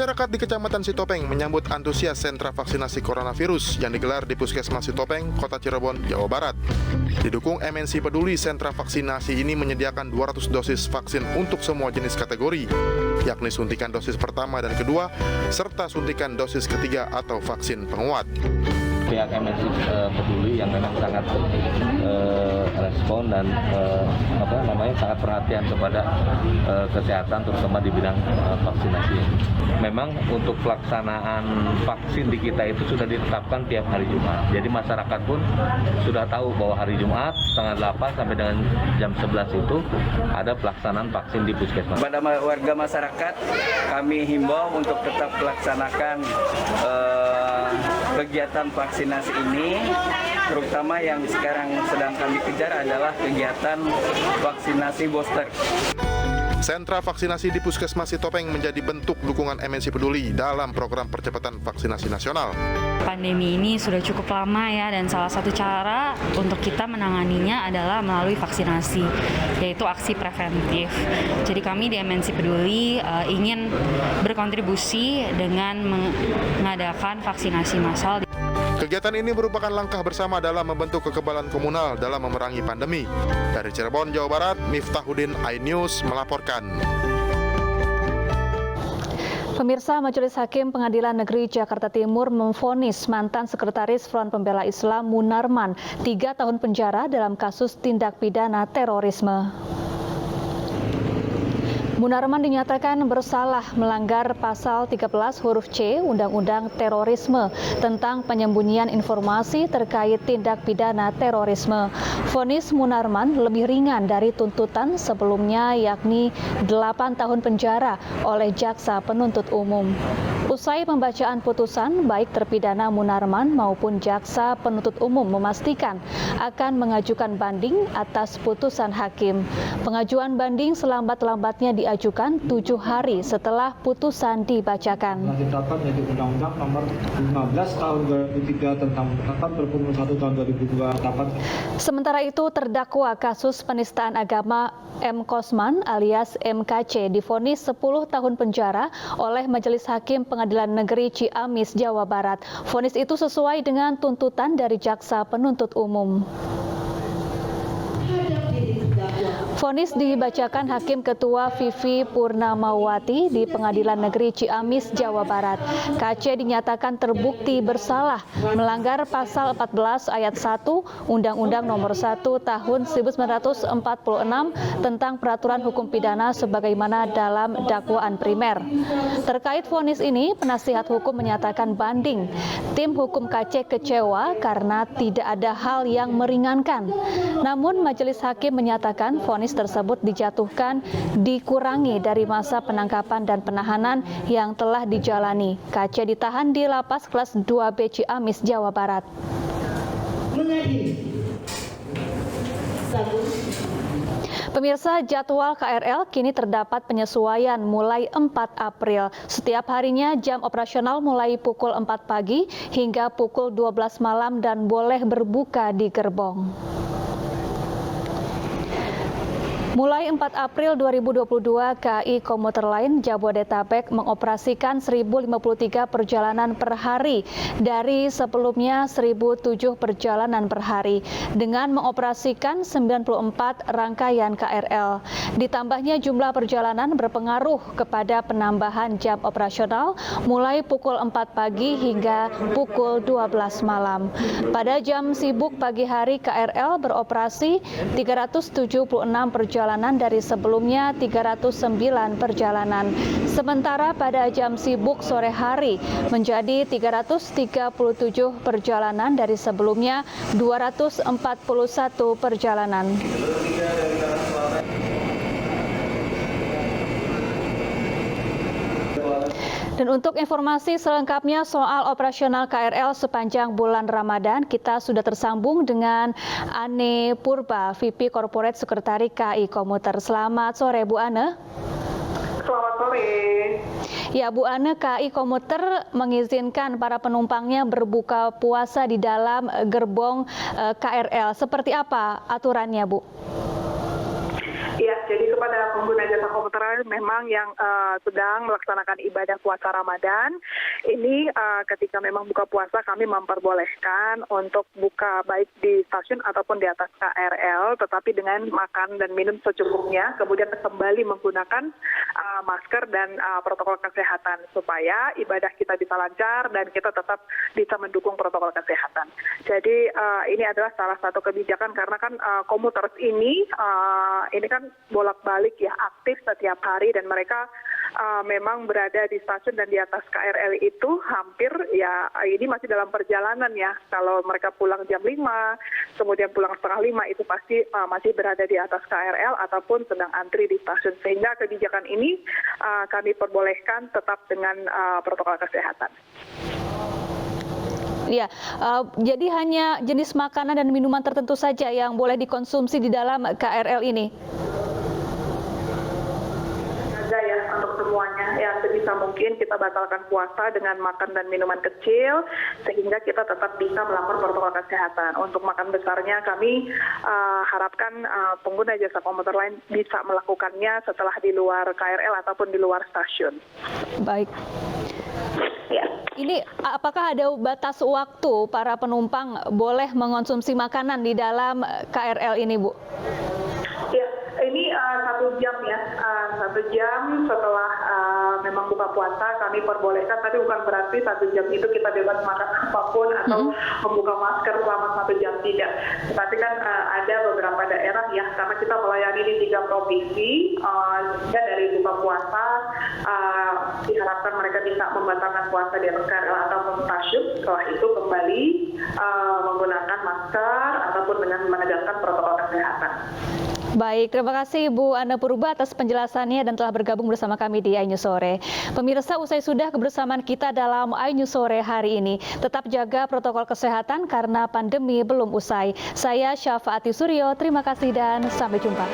Masyarakat di Kecamatan Sitopeng menyambut antusias sentra vaksinasi coronavirus yang digelar di Puskesmas Sitopeng, Kota Cirebon, Jawa Barat. Didukung MNC Peduli, sentra vaksinasi ini menyediakan 200 dosis vaksin untuk semua jenis kategori, yakni suntikan dosis pertama dan kedua, serta suntikan dosis ketiga atau vaksin penguat. Pihak MNC Peduli yang memang sangat respon dan sangat perhatian kepada kesehatan, terutama di bidang vaksinasi. Memang untuk pelaksanaan vaksin di kita itu sudah ditetapkan tiap hari Jumat. Jadi masyarakat pun sudah tahu bahwa hari Jumat setengah 8 sampai dengan jam 11 itu ada pelaksanaan vaksin di puskesmas. Pada warga masyarakat kami himbau untuk tetap melaksanakan kegiatan vaksinasi ini, terutama yang sekarang sedang kami kejar adalah kegiatan vaksinasi booster. Sentra vaksinasi di Puskesmas Sitopeng menjadi bentuk dukungan MNC Peduli dalam program percepatan vaksinasi nasional. Pandemi ini sudah cukup lama ya, dan salah satu cara untuk kita menanganinya adalah melalui vaksinasi, yaitu aksi preventif. Jadi kami di MNC Peduli ingin berkontribusi dengan mengadakan vaksinasi massal. Kegiatan ini merupakan langkah bersama dalam membentuk kekebalan komunal dalam memerangi pandemi. Dari Cirebon, Jawa Barat, Miftahuddin, iNews melaporkan. Pemirsa, Majelis Hakim Pengadilan Negeri Jakarta Timur memvonis mantan Sekretaris Front Pembela Islam Munarman 3 tahun penjara dalam kasus tindak pidana terorisme. Munarman dinyatakan bersalah melanggar pasal 13 huruf C Undang-Undang Terorisme tentang penyembunyian informasi terkait tindak pidana terorisme. Vonis Munarman lebih ringan dari tuntutan sebelumnya, yakni 8 tahun penjara oleh jaksa penuntut umum. Usai pembacaan putusan, baik terpidana Munarman maupun jaksa penuntut umum memastikan akan mengajukan banding atas putusan hakim. Pengajuan banding selambat-lambatnya diajukan 7 hari setelah putusan dibacakan. Ditetapkan yaitu Undang-Undang Nomor 15 Tahun 2003 tentang Penetapan Perpuluhan 1 Tahun 2002. Sementara itu, terdakwa kasus penistaan agama M. Kosman alias MKC divonis 10 tahun penjara oleh Majelis Hakim Pengadilan Negeri Ciamis, Jawa Barat. Vonis itu sesuai dengan tuntutan dari jaksa penuntut umum. Vonis dibacakan Hakim Ketua Vivi Purnamawati di Pengadilan Negeri Ciamis, Jawa Barat. KC dinyatakan terbukti bersalah melanggar pasal 14 ayat 1 Undang-Undang Nomor 1 Tahun 1946 tentang Peraturan Hukum Pidana sebagaimana dalam dakwaan primer. Terkait vonis ini, penasihat hukum menyatakan banding. Tim hukum KC kecewa karena tidak ada hal yang meringankan. Namun Majelis Hakim menyatakan vonis tersebut dijatuhkan dikurangi dari masa penangkapan dan penahanan yang telah dijalani. KC ditahan di Lapas Kelas 2B Ciamis, Jawa Barat. Pemirsa, jadwal KRL kini terdapat penyesuaian mulai 4 April. Setiap harinya jam operasional mulai pukul 4 pagi hingga pukul 12 malam dan boleh berbuka di gerbong. Mulai 4 April 2022, KAI Komuter Lain Jabodetabek mengoperasikan 1.053 perjalanan per hari dari sebelumnya 1.007 perjalanan per hari dengan mengoperasikan 94 rangkaian KRL. Ditambahnya jumlah perjalanan berpengaruh kepada penambahan jam operasional mulai pukul 4 pagi hingga pukul 12 malam. Pada jam sibuk pagi hari, KRL beroperasi 376 perjalanan dari sebelumnya 309 perjalanan. Sementara pada jam sibuk sore hari menjadi 337 perjalanan dari sebelumnya 241 perjalanan. Dan untuk informasi selengkapnya soal operasional KRL sepanjang bulan Ramadan, kita sudah tersambung dengan Ane Purba, VP Corporate Sekretari KAI Komuter. Selamat sore, Bu Ane. Selamat sore. Ya, Bu Ane, KAI Komuter mengizinkan para penumpangnya berbuka puasa di dalam gerbong KRL. Seperti apa aturannya, Bu? Ya, jadi kepada pengguna jasa komuter lain memang yang sedang melaksanakan ibadah puasa Ramadan, ini ketika memang buka puasa kami memperbolehkan untuk buka baik di stasiun ataupun di atas KRL, tetapi dengan makan dan minum secukupnya, kemudian kembali menggunakan masker dan protokol kesehatan supaya ibadah kita bisa lancar dan kita tetap bisa mendukung protokol kesehatan. Jadi ini adalah salah satu kebijakan karena kan komuter ini kan bolak-balik ya, aktif setiap hari dan mereka memang berada di stasiun dan di atas KRL itu hampir ya ini masih dalam perjalanan ya. Kalau mereka pulang jam 5, kemudian pulang setengah 5 itu pasti masih berada di atas KRL ataupun sedang antri di stasiun. Sehingga kebijakan ini kami perbolehkan tetap dengan protokol kesehatan. Ya, jadi hanya jenis makanan dan minuman tertentu saja yang boleh dikonsumsi di dalam KRL ini. Ada ya untuk semuanya ya, sebisa mungkin kita batalkan puasa dengan makan dan minuman kecil sehingga kita tetap bisa melakukan protokol kesehatan. Untuk makan besarnya kami harapkan pengguna jasa komuter lain bisa melakukannya setelah di luar KRL ataupun di luar stasiun. Baik. Ya. Ini apakah ada batas waktu para penumpang boleh mengonsumsi makanan di dalam KRL ini, Bu? Ya, ini 1 jam ya, 1 jam setelah memang buka puasa kami perbolehkan, tapi bukan berarti 1 jam itu kita bebas makan apapun atau membuka masker selama 1 jam, tidak. Tetapi kan ada beberapa daerah ya, karena kita melayani di 3 provinsi, dan dari buka puasa diharapkan mereka bisa membatalkan puasa di atas KRL ataupun stasiun, setelah itu kembali menggunakan masker ataupun dengan menegakkan protokol kesehatan. Baik, terima kasih Bu Ana Purba atas penjelasannya dan telah bergabung bersama kami di iNews Sore. Pemirsa, usai sudah kebersamaan kita dalam iNews Sore hari ini. Tetap jaga protokol kesehatan karena pandemi belum usai. Saya Syafaati Suryo, terima kasih dan sampai jumpa.